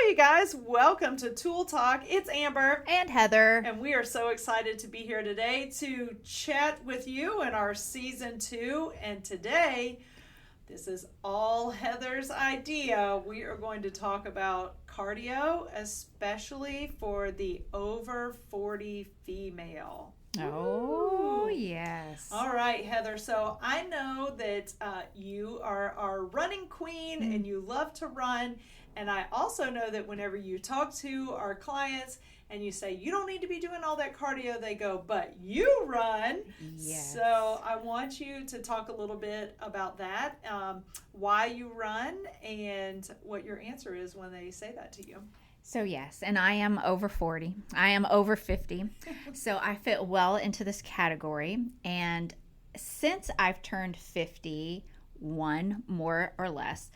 you guys. Welcome to Tool Talk. It's Amber. And Heather. And we are so excited to be here today to chat with you in our season 2. And today, this is all Heather's idea. We are going to talk about cardio, especially for the over 40 female. Oh, yes. All right, Heather. So I know that you are our running queen and you love to run. And I also know that whenever you talk to our clients and you say, you don't need to be doing all that cardio, they go, but you run. Yes. So I want you to talk a little bit about that, why you run, and what your answer is when they say that to you. So yes, and I am over 40. I am over 50. So I fit well into this category. And since I've turned 51, more or less,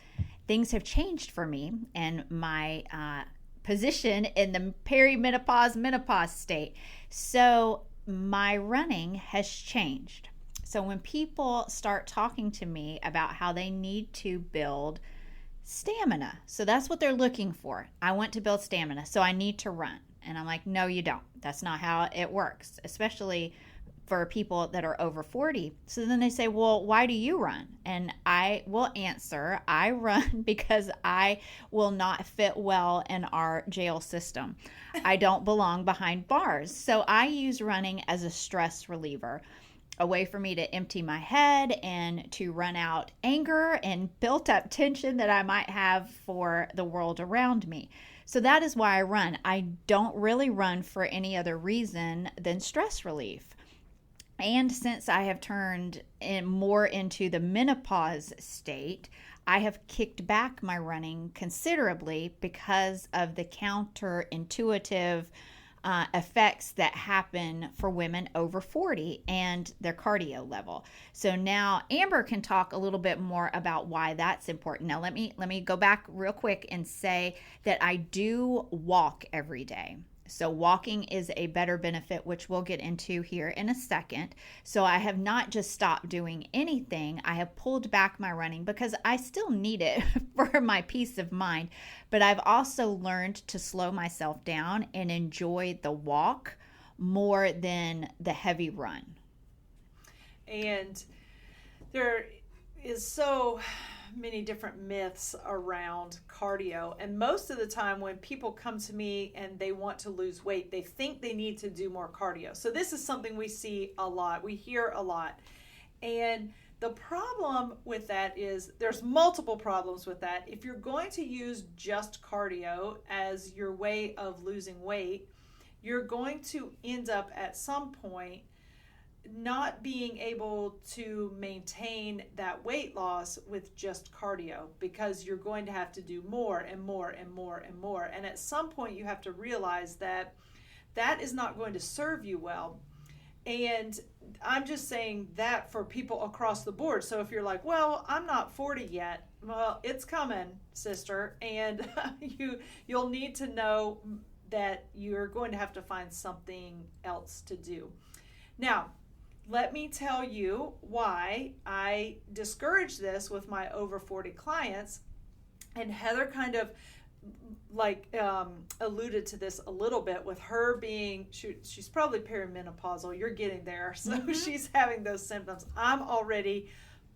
things have changed for me and my position in the menopause state. So my running has changed. So when people start talking to me about how they need to build stamina, so that's what they're looking for. I want to build stamina, so I need to run. And I'm like, no, you don't. That's not how it works, especially for people that are over 40. So then they say, well, why do you run? And I will answer, I run because I will not fit well in our jail system. I don't belong behind bars. So I use running as a stress reliever, a way for me to empty my head and to run out anger and built up tension that I might have for the world around me. So that is why I run. I don't really run for any other reason than stress relief. And since I have turned more into the menopause state, I have kicked back my running considerably because of the counterintuitive effects that happen for women over 40 and their cardio level. So now Amber can talk a little bit more about why that's important. Now let me go back real quick and say that I do walk every day. So walking is a better benefit, which we'll get into here in a second. So I have not just stopped doing anything. I have pulled back my running because I still need it for my peace of mind. But I've also learned to slow myself down and enjoy the walk more than the heavy run. And there is so many different myths around cardio, and most of the time when people come to me and they want to lose weight, they think they need to do more cardio. So this is something we see a lot, we hear a lot. And the problem with that is there's multiple problems with that. If you're going to use just cardio as your way of losing weight, you're going to end up at some point not being able to maintain that weight loss with just cardio, because you're going to have to do more and more and more and more. And at some point you have to realize that that is not going to serve you well. And I'm just saying that for people across the board. So if you're like, well, I'm not 40 yet, well, it's coming, sister. And you'll need to know that you're going to have to find something else to do. Now, let me tell you why I discourage this with my over 40 clients. And Heather kind of alluded to this a little bit with her being, she's probably perimenopausal. You're getting there. So she's having those symptoms. I'm already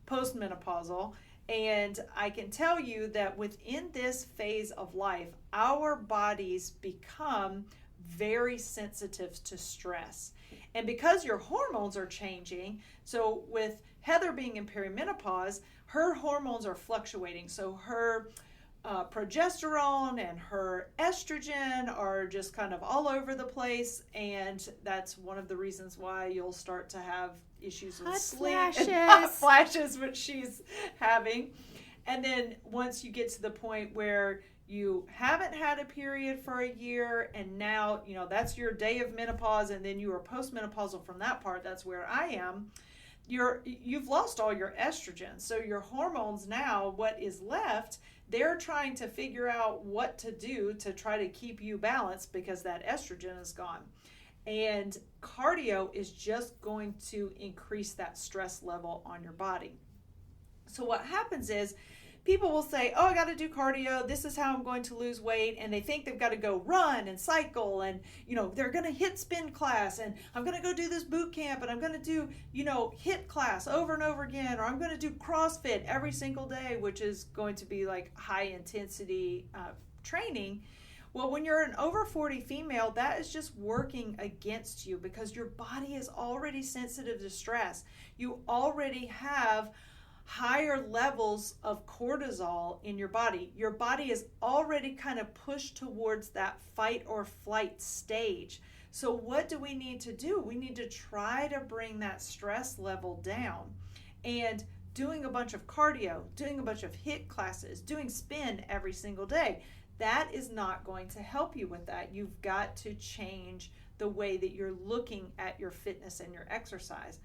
post-menopausal. And I can tell you that within this phase of life, our bodies become very sensitive to stress. And because your hormones are changing, so with Heather being in perimenopause, her hormones are fluctuating. So her progesterone and her estrogen are just kind of all over the place. And that's one of the reasons why you'll start to have issues with sleep and hot flashes, which she's having. And then once you get to the point where you haven't had a period for a year, and now, that's your day of menopause, and then you are postmenopausal from that part, that's where I am. You've lost all your estrogen. So your hormones now, what is left, they're trying to figure out what to do to try to keep you balanced because that estrogen is gone. And cardio is just going to increase that stress level on your body. So what happens is people will say, oh, I got to do cardio. This is how I'm going to lose weight. And they think they've got to go run and cycle and, they're going to hit spin class and I'm going to go do this boot camp and I'm going to do, hit class over and over again, or I'm going to do CrossFit every single day, which is going to be like high intensity training. Well, when you're an over 40 female, that is just working against you because your body is already sensitive to stress. You already have higher levels of cortisol in your body. Your body is already kind of pushed towards that fight or flight stage. So what do we need to do? We need to try to bring that stress level down. And doing a bunch of cardio, doing a bunch of HIIT classes, doing spin every single day, that is not going to help you with that. You've got to change the way that you're looking at your fitness and your exercise.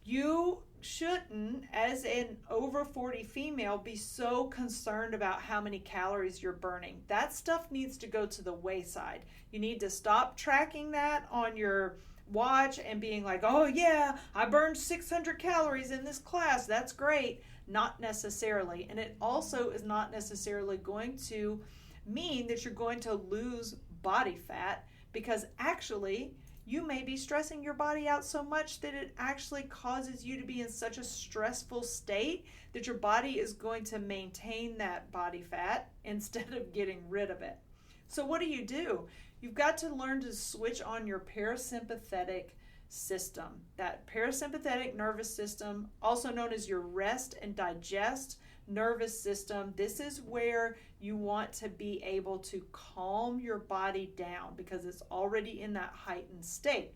You shouldn't, as an over 40 female, be so concerned about how many calories you're burning. That stuff needs to go to the wayside. You need to stop tracking that on your watch and being like, oh yeah, I burned 600 calories in this class. That's great. Not necessarily. And it also is not necessarily going to mean that you're going to lose body fat, because actually you may be stressing your body out so much that it actually causes you to be in such a stressful state that your body is going to maintain that body fat instead of getting rid of it. So what do? You've got to learn to switch on your parasympathetic system. That parasympathetic nervous system, also known as your rest and digest nervous system, this is where you want to be able to calm your body down because it's already in that heightened state.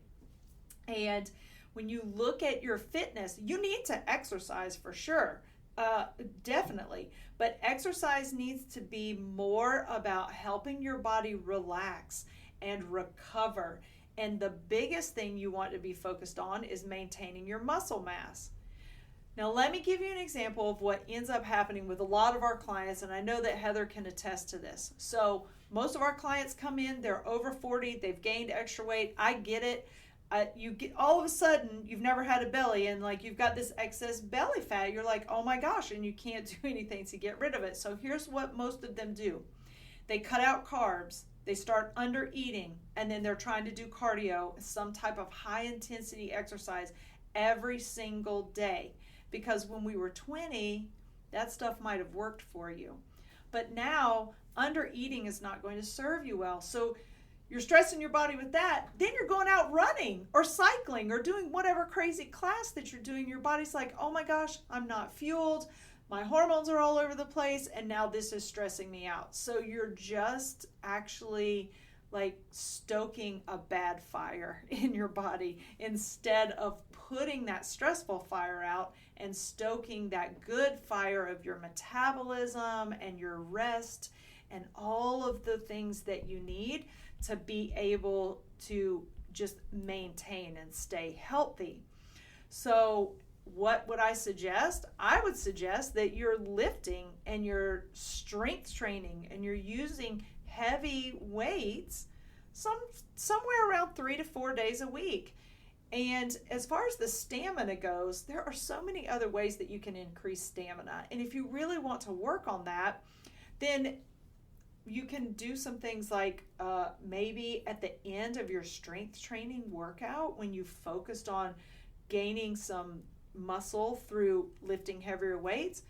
And when you look at your fitness, you need to exercise for sure. Definitely. But exercise needs to be more about helping your body relax and recover. And the biggest thing you want to be focused on is maintaining your muscle mass. Now, let me give you an example of what ends up happening with a lot of our clients, and I know that Heather can attest to this. So most of our clients come in, they're over 40, they've gained extra weight. I get it. You get all of a sudden, you've never had a belly, and like you've got this excess belly fat. You're like, oh my gosh, and you can't do anything to get rid of it. So here's what most of them do. They cut out carbs. They start under eating, and then they're trying to do cardio, some type of high intensity exercise every single day. Because when we were 20, that stuff might have worked for you. But now, under eating is not going to serve you well. So you're stressing your body with that. Then you're going out running or cycling or doing whatever crazy class that you're doing. Your body's like, oh my gosh, I'm not fueled. My hormones are all over the place. And now this is stressing me out. So you're just actually like stoking a bad fire in your body instead of putting that stressful fire out and stoking that good fire of your metabolism and your rest and all of the things that you need to be able to just maintain and stay healthy. So what would I suggest? I would suggest that you're lifting and you're strength training and you're using heavy weights somewhere around 3 to 4 days a week. And as far as the stamina goes, there are so many other ways that you can increase stamina. And if you really want to work on that, then you can do some things like maybe at the end of your strength training workout, when you focused on gaining some muscle through lifting heavier weights,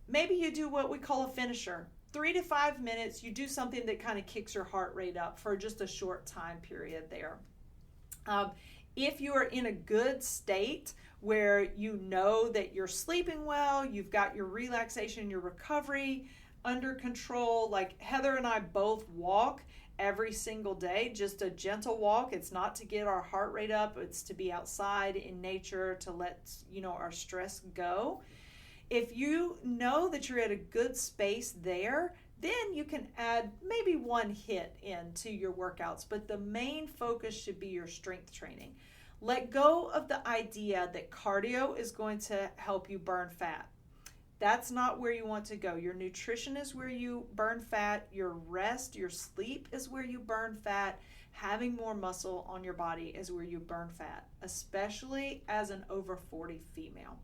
maybe you do what we call a finisher. 3 to 5 minutes, you do something that kind of kicks your heart rate up for just a short time period there. If you are in a good state where you know that you're sleeping well, you've got your relaxation, your recovery under control, like Heather and I both walk every single day, just a gentle walk. It's not to get our heart rate up, it's to be outside in nature to let our stress go. If you know that you're at a good space there, then you can add maybe one HIIT into your workouts, but the main focus should be your strength training. Let go of the idea that cardio is going to help you burn fat. That's not where you want to go. Your nutrition is where you burn fat. Your rest, your sleep is where you burn fat. Having more muscle on your body is where you burn fat, especially as an over 40 female.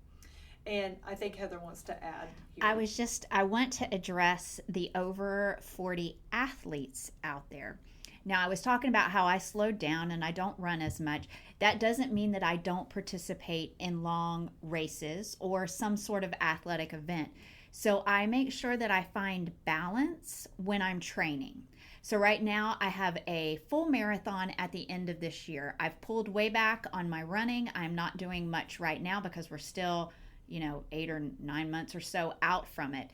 And I think Heather wants to add here. I want to address the over 40 athletes out there. Now, I was talking about how I slowed down and I don't run as much. That doesn't mean that I don't participate in long races or some sort of athletic event. So I make sure that I find balance when I'm training. So right now I have a full marathon at the end of this year. I've pulled way back on my running. I'm not doing much right now because we're still 8 or 9 months or so out from it.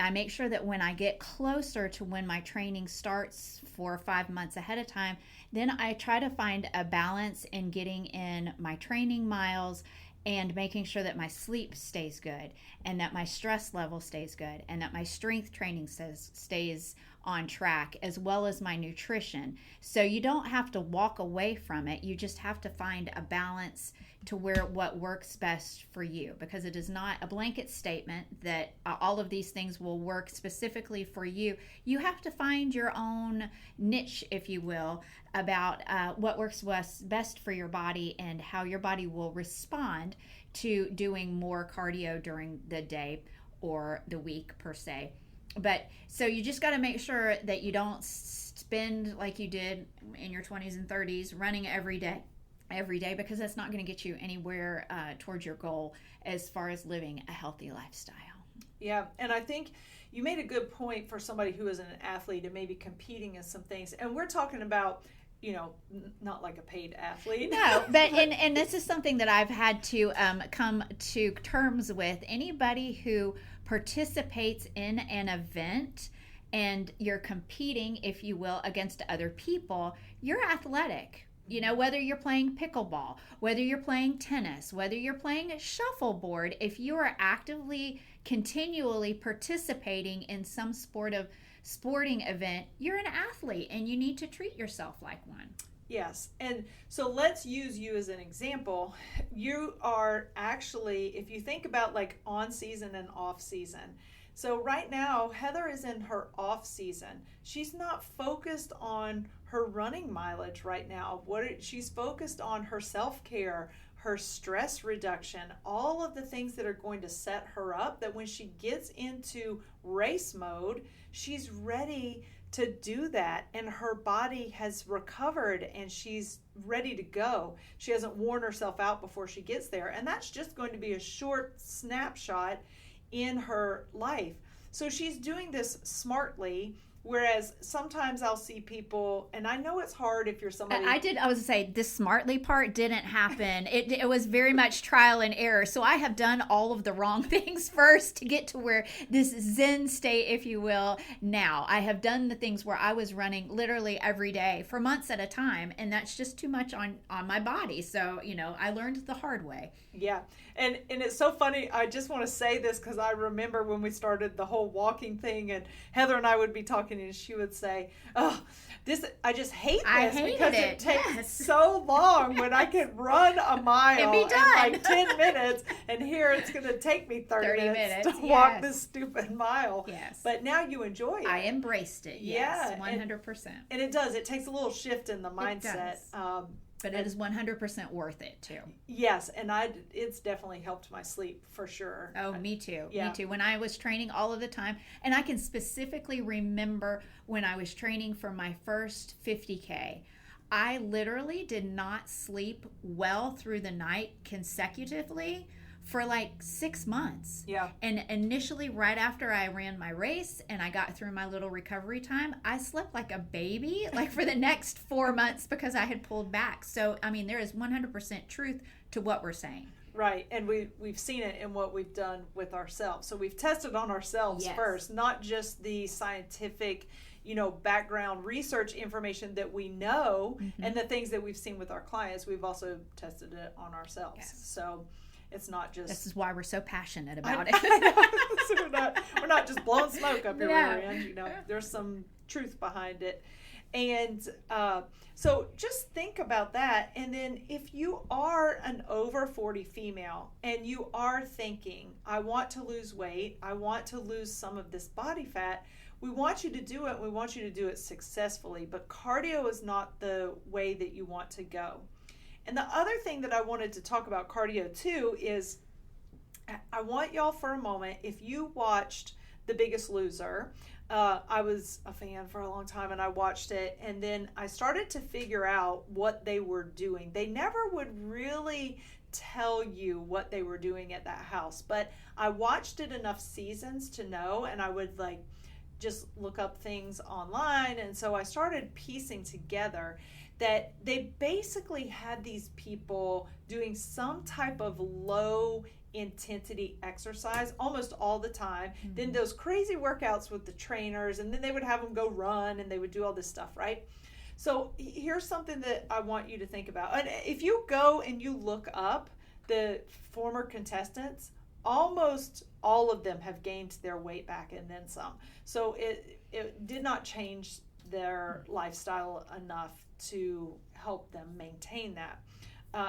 I make sure that when I get closer to when my training starts 4 or 5 months ahead of time, then I try to find a balance in getting in my training miles and making sure that my sleep stays good and that my stress level stays good and that my strength training stays on track, as well as my nutrition. So you don't have to walk away from it. You just have to find a balance to where what works best for you, because it is not a blanket statement that all of these things will work specifically for you. You have to find your own niche, if you will, about what works best for your body and how your body will respond to doing more cardio during the day or the week per se. But so you just got to make sure that you don't spend like you did in your 20s and 30s running every day, because that's not going to get you anywhere towards your goal as far as living a healthy lifestyle. Yeah, and I think you made a good point for somebody who is an athlete and maybe competing in some things. And we're talking about, not like a paid athlete. No, but and this is something that I've had to come to terms with. Anybody who participates in an event and you're competing, if you will, against other people, you're athletic. Whether you're playing pickleball, whether you're playing tennis, whether you're playing shuffleboard, if you are actively, continually participating in some sporting event, you're an athlete and you need to treat yourself like one. Yes. And so let's use you as an example. You are actually, if you think about like on season and off season. So right now, Heather is in her off season. She's not focused on her running mileage right now. She's focused on her self-care, her stress reduction, all of the things that are going to set her up that when she gets into race mode, she's ready to do that, and her body has recovered and she's ready to go. She hasn't worn herself out before she gets there, and that's just going to be a short snapshot in her life. So she's doing this smartly. Whereas sometimes I'll see people, and I know it's hard if you're somebody. I was going to say, this smartly part didn't happen. It was very much trial and error. So I have done all of the wrong things first to get to where this Zen state, if you will, now. I have done the things where I was running literally every day for months at a time, and that's just too much on my body. So, I learned the hard way. Yeah. And it's so funny. I just want to say this because I remember when we started the whole walking thing, and Heather and I would be talking, and she would say, "Oh, I just hate this because it takes so long when I can run a mile and be done in like 10 minutes, and here it's going to take me 30 minutes to walk this stupid mile." Yes. But now you enjoy it. I embraced it. Yes, 100%. And it does. It takes a little shift in the mindset. But it is 100% worth it too. Yes, and it's definitely helped my sleep for sure. Oh, me too. Yeah. Me too. When I was training all of the time, and I can specifically remember when I was training for my first 50K, I literally did not sleep well through the night consecutively for like 6 months. Yeah. And initially, right after I ran my race and I got through my little recovery time, I slept like a baby, like for the next 4 months because I had pulled back. So, I mean, there is 100% truth to what we're saying. Right. And we've seen it in what we've done with ourselves. So we've tested on ourselves first, not just the scientific, background research information that we know and the things that we've seen with our clients. We've also tested it on ourselves. Yes. So it's not just. This is why we're so passionate about it. I know. So we're not just blowing smoke up your rear end. There's some truth behind it. And so just think about that. And then if you are an over 40 female and you are thinking, I want to lose weight, I want to lose some of this body fat, we want you to do it. We want you to do it successfully. But cardio is not the way that you want to go. And the other thing that I wanted to talk about cardio too is I want y'all for a moment, if you watched The Biggest Loser, I was a fan for a long time and I watched it, and then I started to figure out what they were doing. They never would really tell you what they were doing at that house, but I watched it enough seasons to know, and I would like just look up things online, and so I started piecing together that they basically had these people doing some type of low intensity exercise almost all the time. Mm-hmm. Then those crazy workouts with the trainers, and then they would have them go run and they would do all this stuff, right? So here's something that I want you to think about. And if you go and you look up the former contestants, almost all of them have gained their weight back and then some. So it did not change their lifestyle enough to help them maintain that.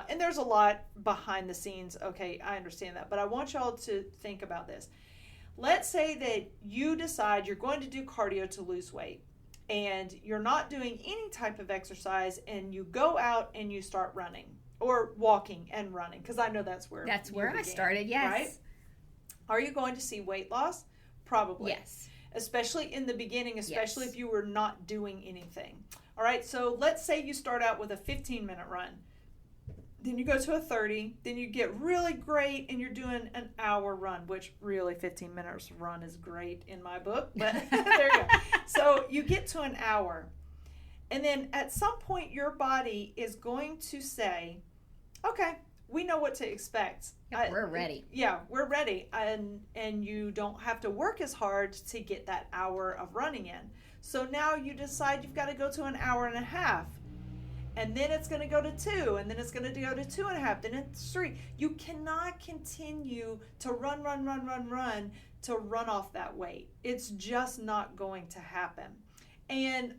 And there's a lot behind the scenes. Okay, I understand that. But I want y'all to think about this. Let's say that you decide you're going to do cardio to lose weight, and you're not doing any type of exercise, and you go out and you start running or walking and running, because I know that's where I started, yes. Right? Are you going to see weight loss? Probably. Yes. Especially in the beginning, especially yes. if you were not doing anything. All right, so let's say you start out with a 15-minute run. Then you go to a 30, then you get really great and you're doing an hour run, which really 15 minutes run is great in my book, but there you go. So you get to an hour, and then at some point your body is going to say, okay, we know what to expect. We're ready. Yeah, we're ready. And you don't have to work as hard to get that hour of running in. So now you decide you've got to go to an hour and a half. And then it's going to go to 2, and then it's going to go to 2.5, then it's 3. You cannot continue to run to run off that weight. It's just not going to happen. And,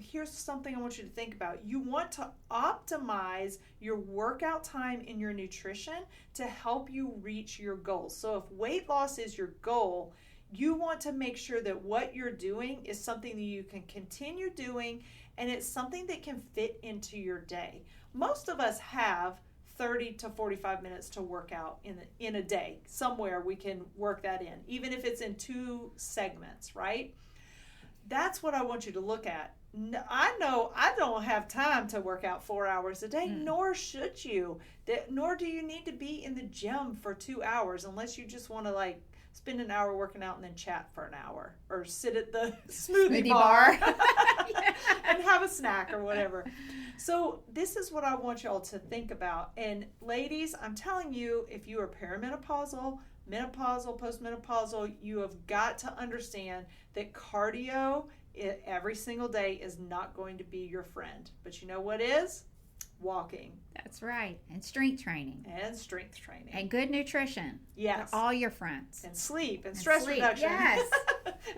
here's something I want you to think about. You want to optimize your workout time and your nutrition to help you reach your goals. So if weight loss is your goal, you want to make sure that what you're doing is something that you can continue doing, and it's something that can fit into your day. Most of us have 30 to 45 minutes to work out in a day. Somewhere we can work that in, even if it's in 2 segments, right? That's what I want you to look at. I know I don't have time to work out 4 hours a day, nor should you. Nor do you need to be in the gym for 2 hours, unless you just want to spend an hour working out and then chat for an hour, or sit at the smoothie bar and have a snack or whatever. So this is what I want y'all to think about. And ladies, I'm telling you, if you are perimenopausal, menopausal, post-menopausal, you have got to understand that cardio every single day is not going to be your friend. But you know what is? Walking. That's right. And strength training. And good nutrition. Yes. They're all your friends. And sleep and stress reduction. Yes.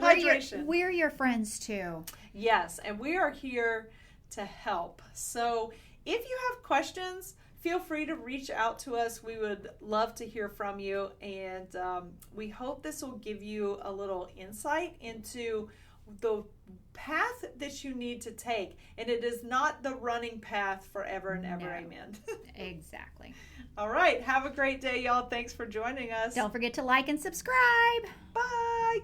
Hydration. We're your friends too. Yes. And we are here to help. So if you have questions, feel free to reach out to us. We would love to hear from you. And we hope this will give you a little insight into the path that you need to take, and it is not the running path forever and ever. No. Amen. Exactly. All right, have a great day, y'all. Thanks for joining us. Don't forget to like and subscribe. Bye.